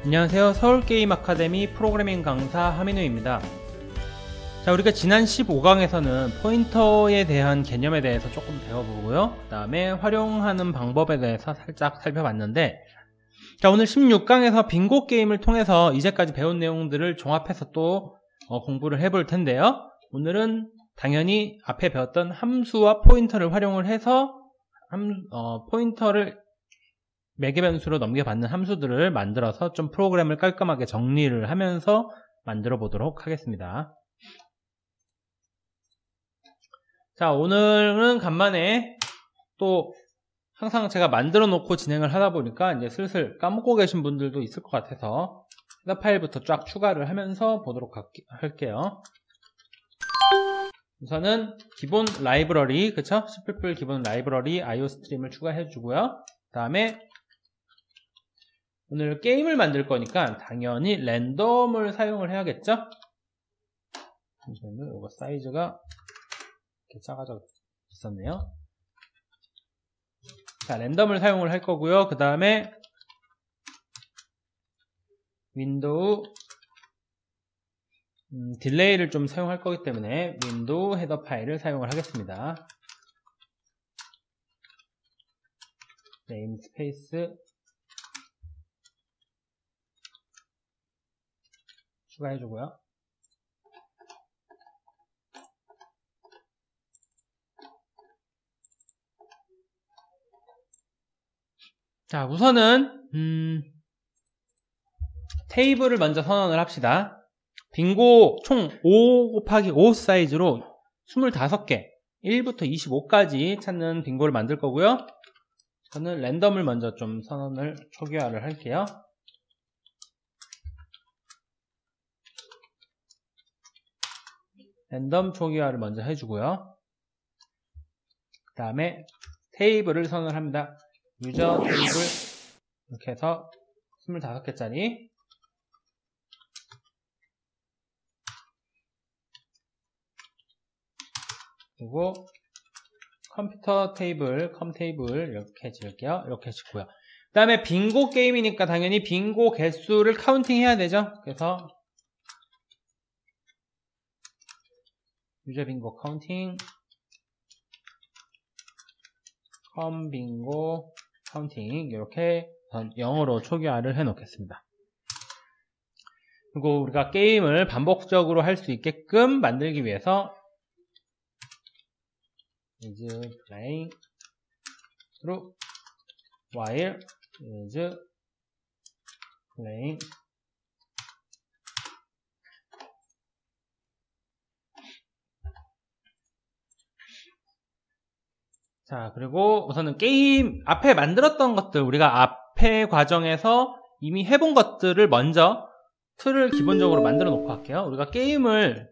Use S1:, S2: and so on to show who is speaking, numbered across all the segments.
S1: 안녕하세요. 서울게임 아카데미 프로그래밍 강사 하민우입니다. 자, 우리가 지난 15강에서는 포인터에 대한 개념에 대해서 조금 배워보고요. 그 다음에 활용하는 방법에 대해서 살짝 살펴봤는데, 자, 오늘 16강에서 빙고 게임을 통해서 이제까지 배운 내용들을 종합해서 또 공부를 해볼 텐데요. 오늘은 당연히 앞에 배웠던 함수와 포인터를 활용을 해서 포인터를 매개 변수로 넘겨받는 함수들을 만들어서 좀 프로그램을 깔끔하게 정리를 하면서 만들어 보도록 하겠습니다. 자, 오늘은 간만에 또 항상 제가 만들어 놓고 진행을 하다 보니까 이제 슬슬 까먹고 계신 분들도 있을 것 같아서 헤더 파일부터 쫙 추가를 하면서 보도록 할게요. 우선은 기본 라이브러리, 그쵸? C++ 기본 라이브러리 IO스트림을 추가해 주고요. 그 다음에 오늘 게임을 만들 거니까 당연히 랜덤을 사용을 해야겠죠? 잠시만요. 이거 사이즈가 이렇게 작아져 있었네요. 자, 랜덤을 사용을 할 거고요. 그 다음에 윈도우 딜레이를 좀 사용할 거기 때문에 윈도우 헤더 파일을 사용을 하겠습니다. 네임스페이스 추가해주고요. 자, 우선은 테이블을 먼저 선언을 합시다. 빙고 총 5 곱하기 5 사이즈로 25개 1부터 25까지 찾는 빙고를 만들 거고요. 저는 랜덤을 먼저 좀 선언을 초기화를 할게요. 랜덤 초기화를 먼저 해주고요. 그 다음에 테이블을 선언을 합니다. 유저 테이블 이렇게 해서 25개짜리 그리고 컴퓨터 테이블 컴 테이블 이렇게 지을게요. 이렇게 짓고요. 그 다음에 빙고 게임이니까 당연히 빙고 개수를 카운팅 해야 되죠. 그래서 유저 빙고 카운팅 컴 빙고 카운팅 이렇게 0으로 초기화를 해 놓겠습니다. 그리고 우리가 게임을 반복적으로 할 수 있게끔 만들기 위해서 is playing through while is playing 자, 그리고 우선은 게임 앞에 만들었던 것들 우리가 앞에 과정에서 이미 해본 것들을 먼저 틀을 기본적으로 만들어 놓고 할게요. 우리가 게임을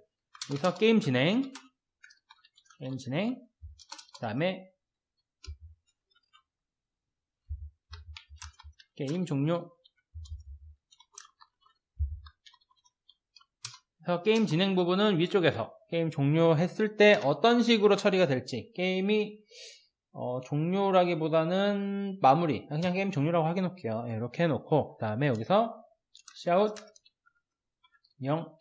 S1: 여기서 게임 진행 그 다음에 게임 종료 그래서 게임 진행 부분은 위쪽에서 게임 종료했을 때 어떤 식으로 처리가 될지 게임이 종료라기보다는 마무리 그냥 게임 종료라고 확인할게요. 네, 이렇게 해놓고 그 다음에 여기서 shout 0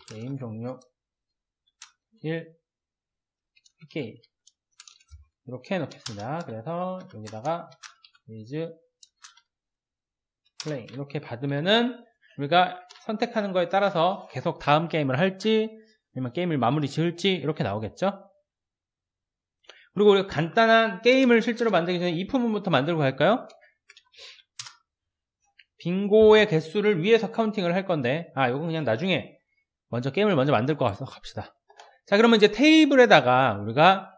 S1: 게임 종료 1 게임 이렇게 해놓겠습니다. 그래서 여기다가 is play 이렇게 받으면은 우리가 선택하는 거에 따라서 계속 다음 게임을 할지 아니면 게임을 마무리 지을지 이렇게 나오겠죠. 그리고 우리가 간단한 게임을 실제로 만들기 전에 if 부분부터 만들고 갈까요? 빙고의 개수를 위에서 카운팅을 할 건데 이건 그냥 나중에 먼저 게임을 먼저 만들 거 합시다. 자, 그러면 이제 테이블에다가 우리가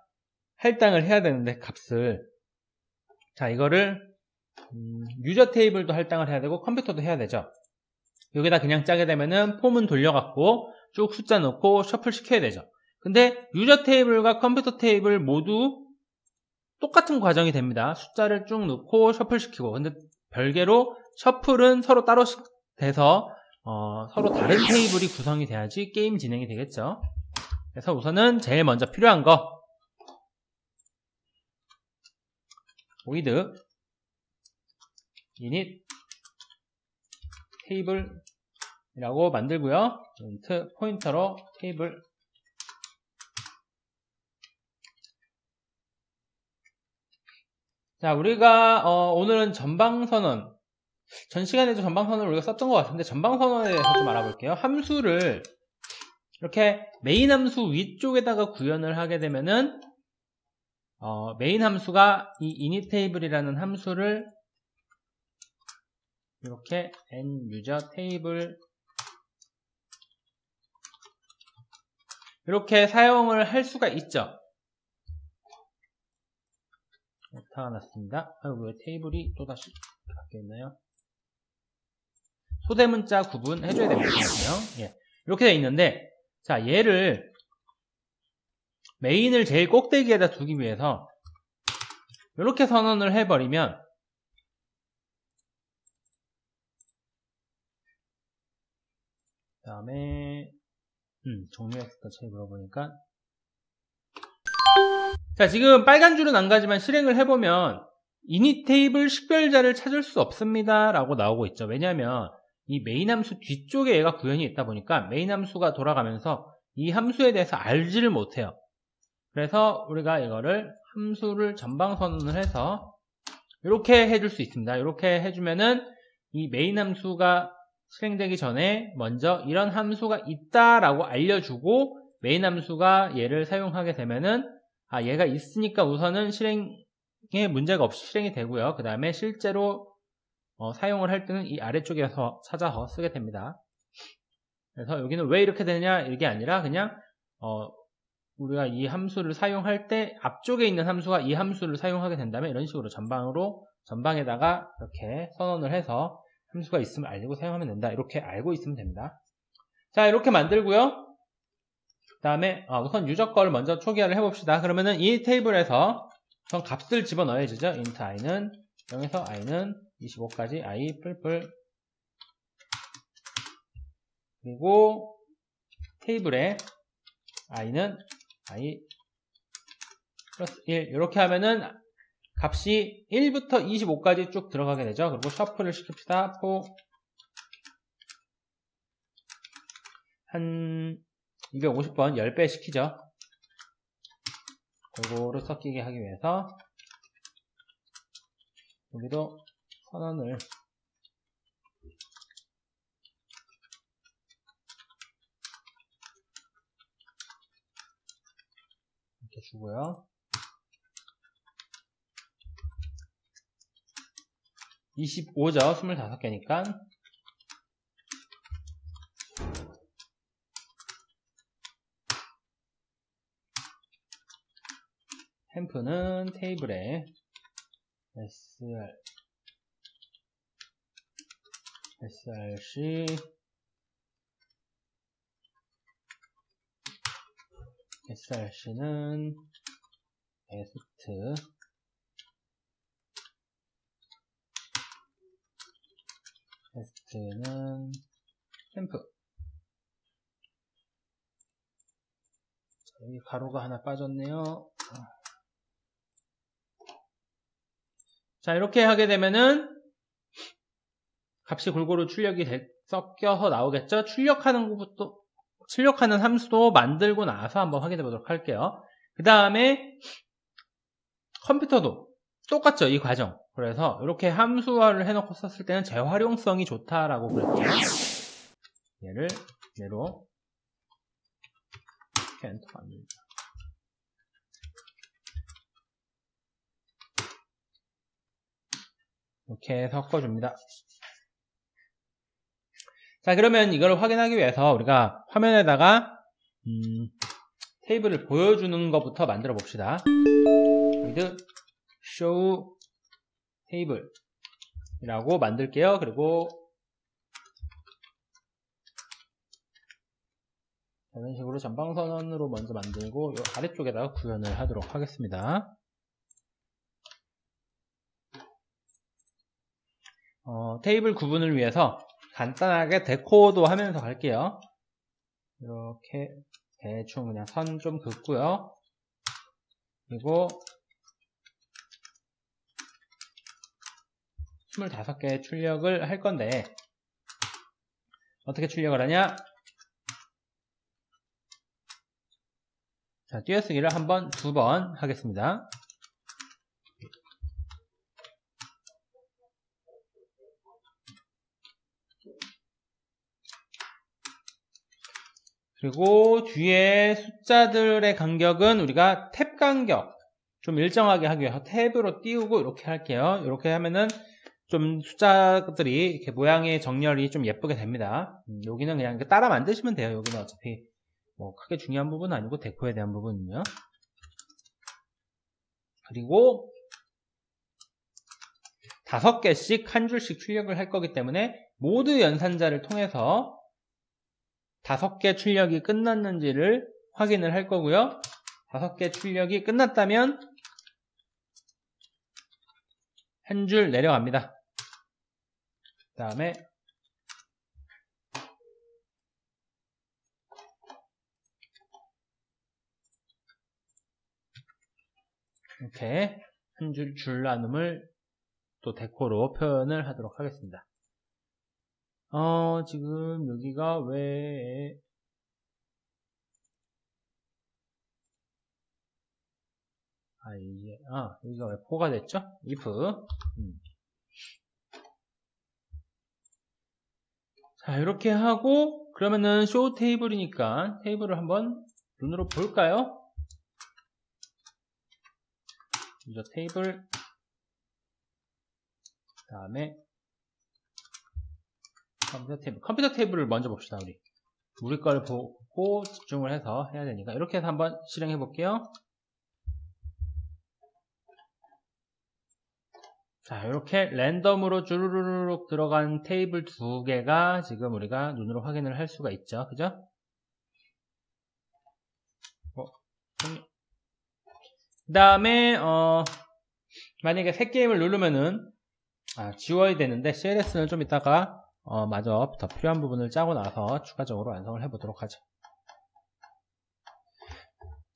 S1: 할당을 해야 되는데 값을 자, 이거를 유저 테이블도 할당을 해야 되고 컴퓨터도 해야 되죠. 여기다 그냥 짜게 되면은 폼은 돌려갖고 쭉 숫자 넣고 셔플 시켜야 되죠. 근데 유저 테이블과 컴퓨터 테이블 모두 똑같은 과정이 됩니다. 숫자를 쭉 넣고 셔플 시키고 근데 별개로 셔플은 서로 따로 돼서 서로 다른 테이블이 구성이 돼야지 게임 진행이 되겠죠. 그래서 우선은 제일 먼저 필요한 거 void init 테이블이라고 만들고요. 포인터로 테이블. 자, 우리가 오늘은 전방선언, 전 시간에도 전방선언을 우리가 썼던 것 같은데 전방선언에 대해서 좀 알아볼게요. 함수를 이렇게 메인 함수 위쪽에다가 구현을 하게 되면은 메인 함수가 이 initTable이라는 함수를 이렇게 nUserTable 이렇게 사용을 할 수가 있죠. 오타가 났습니다. 왜 테이블이 또다시 바뀌었나요? 소대문자 구분 해줘야 됩니다. 예. 이렇게 되어 있는데, 자, 얘를 메인을 제일 꼭대기에다 두기 위해서 이렇게 선언을 해버리면 그 다음에 종료했었던 책 물어보니까 자, 지금 빨간 줄은 안 가지만 실행을 해보면 initTable 식별자를 찾을 수 없습니다 라고 나오고 있죠. 왜냐하면 이 메인 함수 뒤쪽에 얘가 구현이 있다 보니까 메인 함수가 돌아가면서 이 함수에 대해서 알지를 못해요. 그래서 우리가 이거를 함수를 전방 선언을 해서 이렇게 해줄 수 있습니다. 이렇게 해주면은 이 메인 함수가 실행되기 전에 먼저 이런 함수가 있다라고 알려주고 메인 함수가 얘를 사용하게 되면은 얘가 있으니까 우선은 실행에 문제가 없이 실행이 되고요. 그 다음에 실제로 사용을 할 때는 이 아래쪽에서 찾아서 쓰게 됩니다. 그래서 여기는 왜 이렇게 되느냐 이게 아니라 그냥 우리가 이 함수를 사용할 때 앞쪽에 있는 함수가 이 함수를 사용하게 된다면 이런 식으로 전방에다가 이렇게 선언을 해서 함수가 있으면 알고 사용하면 된다. 이렇게 알고 있으면 됩니다. 자, 이렇게 만들고요. 그 다음에 우선 유저 거를 먼저 초기화를 해봅시다. 그러면은 이 테이블에서 전 값을 집어넣어야죠. int i는 0에서 i는 25까지 i 뿔뿔 그리고 테이블에 i는 i 플러스 1 이렇게 하면은 값이 1부터 25까지 쭉 들어가게 되죠. 그리고 셔플을 시킵시다. 한 250번 10배 시키죠. 골고루 섞이게 하기 위해서 여기도 선언을 이렇게 주고요. 25죠. 25개니까 템프는 테이블에 src src는 test는 템프. 여기 가로가 하나 빠졌네요. 자, 이렇게 하게 되면은 값이 골고루 섞여서 나오겠죠. 출력하는 함수도 만들고 나서 한번 확인해 보도록 할게요. 그 다음에 컴퓨터도 똑같죠, 이 과정. 그래서 이렇게 함수화를 해놓고 썼을 때는 재활용성이 좋다라고 그랬고요. 얘를 얘로 엔터 만듭니다. 이렇게 섞어줍니다. 자, 그러면 이걸 확인하기 위해서 우리가 화면에다가 테이블을 보여주는 것부터 만들어 봅시다. with show table 이라고 만들게요. 그리고 이런 식으로 전방선언으로 먼저 만들고 이 아래쪽에다가 구현을 하도록 하겠습니다. 테이블 구분을 위해서 간단하게 데코도 하면서 갈게요. 이렇게 대충 그냥 선 좀 긋고요. 그리고 25개의 출력을 할 건데, 어떻게 출력을 하냐? 자, 띄어쓰기를 한 번, 2번 하겠습니다. 그리고 뒤에 숫자들의 간격은 우리가 탭 간격 좀 일정하게 하기 위해서 탭으로 띄우고 이렇게 할게요. 이렇게 하면은 좀 숫자들이 이렇게 모양의 정렬이 좀 예쁘게 됩니다. 여기는 그냥 따라 만드시면 돼요. 여기는 어차피 뭐 크게 중요한 부분은 아니고 데코에 대한 부분은요. 그리고 5개씩 한 줄씩 출력을 할 거기 때문에 모드 연산자를 통해서 5개 출력이 끝났는지를 확인을 할 거고요. 5개 출력이 끝났다면 한 줄 내려갑니다. 그 다음에 이렇게 한 줄 나눔을 또 데코로 표현을 하도록 하겠습니다. 지금 여기가 왜 여기가 왜 포가 됐죠? if 자, 이렇게 하고 그러면은 show 테이블이니까 테이블을 한번 눈으로 볼까요? 유저 테이블 그 다음에 컴퓨터 테이블을 먼저 봅시다. 우리 걸 보고 집중을 해서 해야 되니까 이렇게 해서 한번 실행해 볼게요. 자, 이렇게 랜덤으로 주르륵 들어간 테이블 2개가 지금 우리가 눈으로 확인을 할 수가 있죠. 그죠? 그 다음에 만약에 새 게임을 누르면은 지워야 되는데 CLS는 좀 이따가 마저 더 필요한 부분을 짜고 나서 추가적으로 완성을 해보도록 하죠.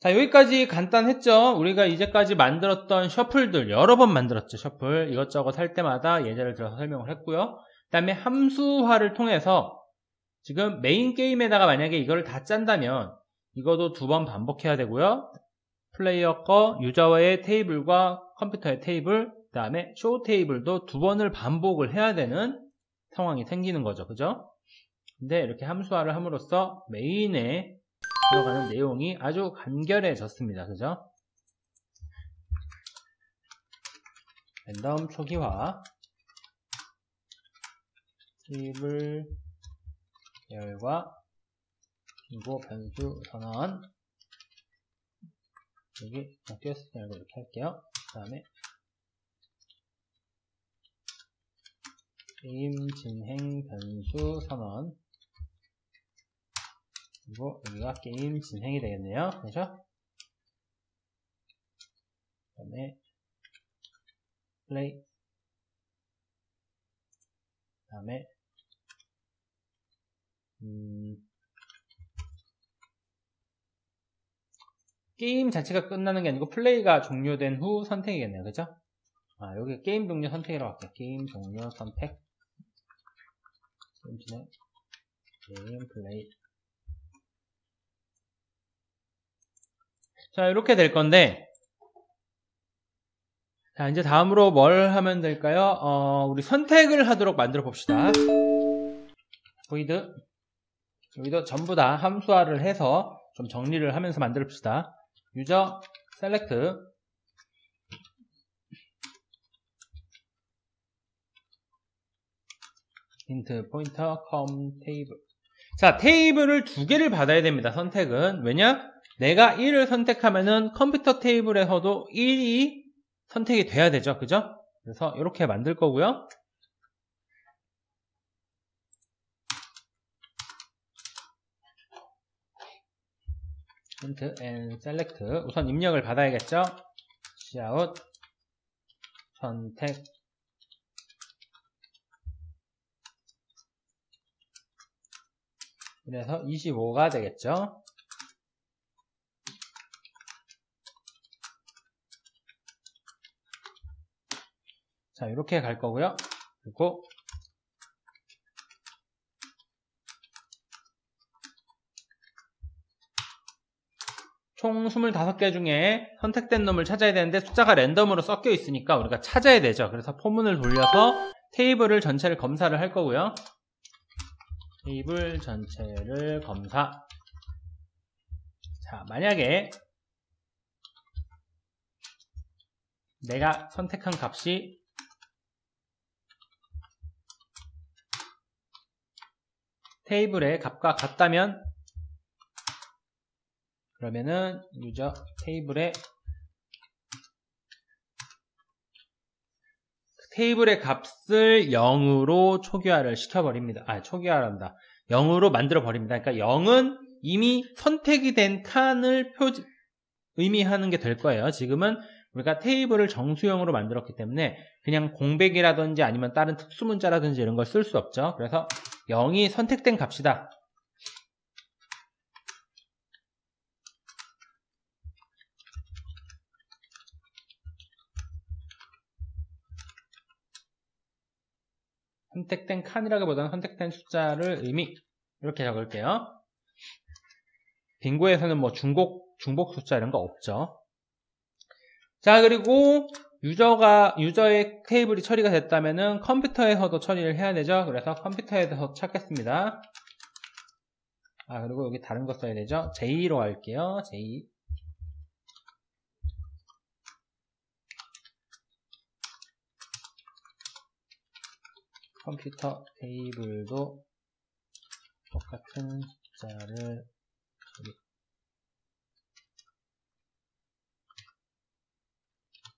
S1: 자, 여기까지 간단했죠? 우리가 이제까지 만들었던 셔플들 여러 번 만들었죠. 셔플 이것저것 할 때마다 예제를 들어서 설명을 했고요. 그 다음에 함수화를 통해서 지금 메인 게임에다가 만약에 이걸 다 짠다면 이것도 2번 반복해야 되고요. 플레이어 거 유저의 테이블과 컴퓨터의 테이블 그 다음에 쇼 테이블도 2번을 반복을 해야 되는 상황이 생기는 거죠. 그죠? 근데 이렇게 함수화를 함으로써 메인에 들어가는 내용이 아주 간결해졌습니다. 그죠? 랜덤 초기화 테이블 계열과 그리고 변수 선언 여기 띄어쓰기 말고 이렇게 할게요. 그 다음에 게임 진행 변수 선언 그리고 여기가 게임 진행이 되겠네요. 그렇죠? 그 다음에 플레이 그 다음에 게임 자체가 끝나는 게 아니고 플레이가 종료된 후 선택이겠네요. 그죠? 여기 게임 종료 선택이라고 할게요. 게임 종료 선택 게임 진행 게임 플레이 자, 이렇게 될 건데 자, 이제 다음으로 뭘 하면 될까요? 우리 선택을 하도록 만들어 봅시다. void 여기도 전부 다 함수화를 해서 좀 정리를 하면서 만들어 봅시다. 유저 select int pointer com table 자, 테이블을 2개를 받아야 됩니다. 선택은 왜냐? 내가 1을 선택하면은 컴퓨터 테이블에서도 1이 선택이 돼야 되죠. 그죠? 그래서 이렇게 만들 거고요. int and select 우선 입력을 받아야겠죠. cout 선택 그래서 25가 되겠죠. 자, 이렇게 갈 거고요. 그리고 총 25개 중에 선택된 놈을 찾아야 되는데 숫자가 랜덤으로 섞여 있으니까 우리가 찾아야 되죠. 그래서 포문을 돌려서 테이블을 전체를 검사를 할 거고요. 테이블 전체를 검사. 자, 만약에 내가 선택한 값이 테이블의 값과 같다면 그러면은 유저 테이블의 값을 0으로 초기화를 시켜버립니다. 초기화한다. 0으로 만들어버립니다. 그러니까 0은 이미 선택이 된 칸을 의미하는 게 될 거예요. 지금은 우리가 테이블을 정수형으로 만들었기 때문에 그냥 공백이라든지 아니면 다른 특수문자라든지 이런 걸 쓸 수 없죠. 그래서 0이 선택된 값이다. 선택된 칸이라기보다는 선택된 숫자를 이렇게 적을게요. 빙고에서는 뭐 중복 숫자 이런 거 없죠. 자, 그리고 유저의 테이블이 처리가 됐다면은 컴퓨터에서도 처리를 해야 되죠. 그래서 컴퓨터에서 찾겠습니다. 그리고 여기 다른 거 써야 되죠. J로 할게요. J. 컴퓨터 테이블도 똑같은 숫자를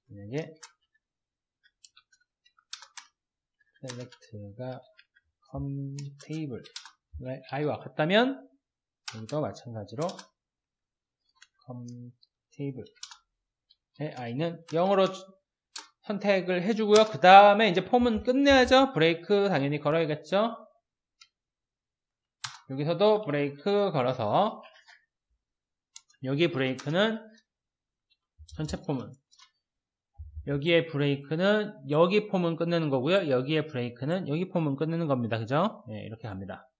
S1: 만약에 select가 컴테이블 i와 같다면 여기도 마찬가지로 컴테이블의 i는 0으로 선택을 해주고요. 그 다음에 이제 폼은 끝내야죠. 브레이크 당연히 걸어야겠죠. 여기서도 브레이크 걸어서 여기 브레이크는 전체 폼은 여기에 브레이크는 여기 폼은 끝내는 거고요. 여기에 브레이크는 여기 폼은 끝내는 겁니다. 그죠? 네, 이렇게 갑니다.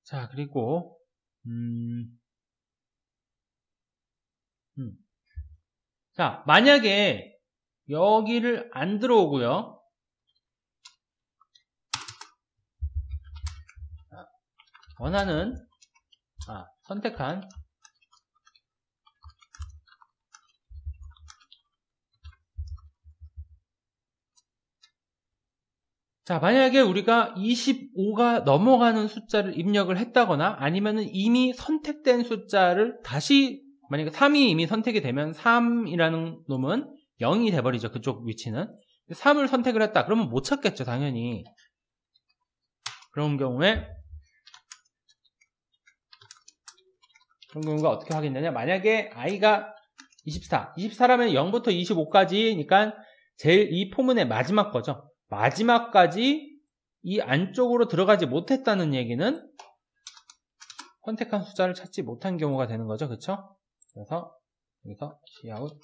S1: 자, 그리고 자, 만약에 여기를 안 들어오고요. 원하는 선택한 자, 만약에 우리가 25가 넘어가는 숫자를 입력을 했다거나 아니면은 이미 선택된 숫자를 다시 만약에 3이 이미 선택이 되면 3이라는 놈은 0이 돼버리죠. 그쪽 위치는 3을 선택을 했다. 그러면 못 찾겠죠. 당연히. 그런 경우가 어떻게 확인되냐? 만약에 i가 24라면 0부터 25까지니까 제일 이 포문의 마지막 거죠. 마지막까지 이 안쪽으로 들어가지 못했다는 얘기는 선택한 숫자를 찾지 못한 경우가 되는 거죠. 그쵸? 그래서 여기서 cout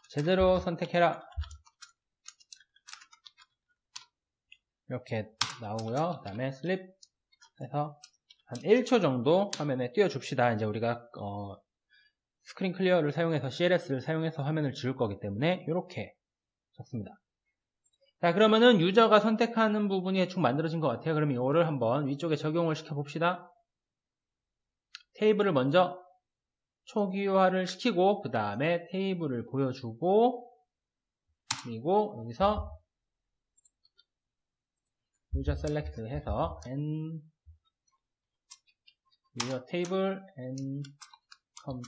S1: 제대로 선택해라 이렇게 나오고요. 그 다음에 슬립 해서 한 1초 정도 화면에 띄워줍시다. 이제 우리가 스크린 클리어를 사용해서 CLS를 사용해서 화면을 지울 거기 때문에 이렇게 적습니다. 자, 그러면은 유저가 선택하는 부분이 대충 만들어진 것 같아요. 그러면 이거를 한번 위쪽에 적용을 시켜 봅시다. 테이블을 먼저 초기화를 시키고 그 다음에 테이블을 보여주고 그리고 여기서 유저 셀렉트 해서 유저 테이블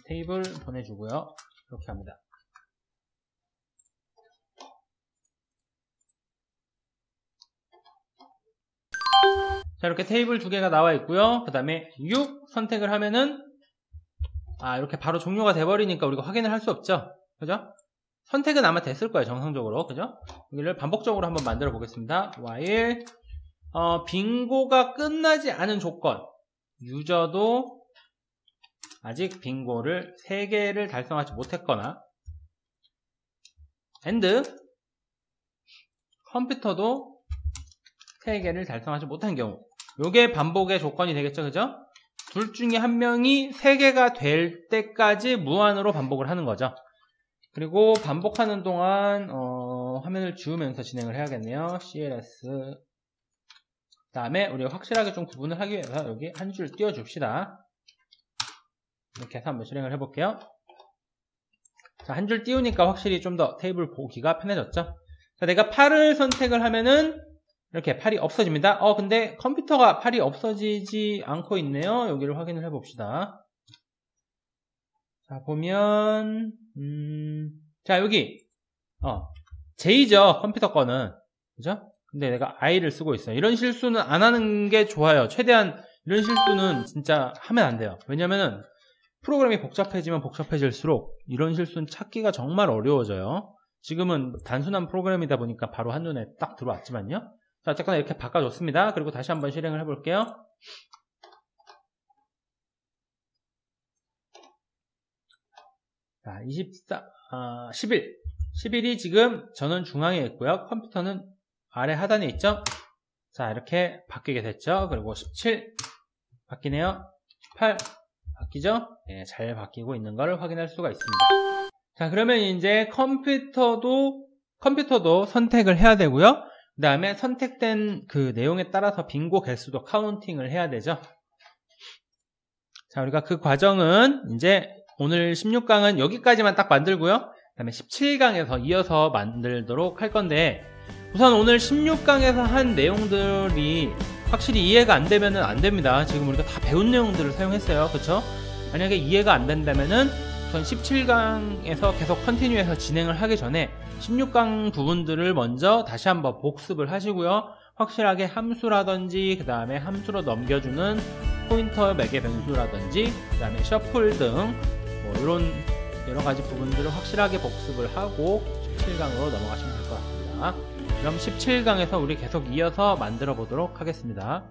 S1: 테이블 보내주고요. 이렇게 합니다. 자, 이렇게 테이블 2개가 나와 있고요. 그 다음에 6 선택을 하면은 이렇게 바로 종료가 돼버리니까 우리가 확인을 할 수 없죠. 그죠? 선택은 아마 됐을 거예요. 정상적으로. 그죠? 여기를 반복적으로 한번 만들어 보겠습니다. while 빙고가 끝나지 않은 조건 유저도 아직 빙고를 3개를 달성하지 못했거나 and 컴퓨터도 3개를 달성하지 못한 경우, 요게 반복의 조건이 되겠죠, 그죠? 둘 중에 한 명이 3개가 될 때까지 무한으로 반복을 하는 거죠. 그리고 반복하는 동안 화면을 지우면서 진행을 해야겠네요. CLS. 그 다음에 우리가 확실하게 좀 구분을 하기 위해서 여기 한 줄 띄워줍시다. 이렇게 해서 한번 실행을 해볼게요. 자, 한 줄 띄우니까 확실히 좀 더 테이블 보기가 편해졌죠. 자, 내가 8을 선택을 하면은 이렇게 8이 없어집니다. 근데 컴퓨터가 8이 없어지지 않고 있네요. 여기를 확인을 해봅시다. 자, 보면 자, 여기 J죠, 컴퓨터 거는. 그죠? 근데 내가 I를 쓰고 있어요. 이런 실수는 안 하는 게 좋아요. 최대한 이런 실수는 진짜 하면 안 돼요. 왜냐면은 프로그램이 복잡해지면 복잡해질수록 이런 실수는 찾기가 정말 어려워져요. 지금은 단순한 프로그램이다 보니까 바로 한눈에 딱 들어왔지만요. 자, 어쨌거나 이렇게 바꿔줬습니다. 그리고 다시 한번 실행을 해볼게요. 자, 11이 지금 저는 중앙에 있고요. 컴퓨터는 아래 하단에 있죠. 자, 이렇게 바뀌게 됐죠. 그리고 17 바뀌네요. 8 바뀌죠? 네, 잘 바뀌고 있는 걸 확인할 수가 있습니다. 자, 그러면 이제 컴퓨터도 선택을 해야 되고요. 그 다음에 선택된 그 내용에 따라서 빙고 개수도 카운팅을 해야 되죠. 자, 우리가 그 과정은 이제 오늘 16강은 여기까지만 딱 만들고요. 그 다음에 17강에서 이어서 만들도록 할 건데, 우선 오늘 16강에서 한 내용들이 확실히 이해가 안 되면은 안 됩니다. 지금 우리가 다 배운 내용들을 사용했어요. 그쵸? 만약에 이해가 안 된다면은 우선 17강에서 계속 컨티뉴해서 진행을 하기 전에 16강 부분들을 먼저 다시 한번 복습을 하시고요. 확실하게 함수라든지 그 다음에 함수로 넘겨주는 포인터 매개 변수라든지 그 다음에 셔플 등 뭐 이런 여러가지 부분들을 확실하게 복습을 하고 17강으로 넘어가시면 될 것 같습니다. 그럼 17강에서 우리 계속 이어서 만들어 보도록 하겠습니다.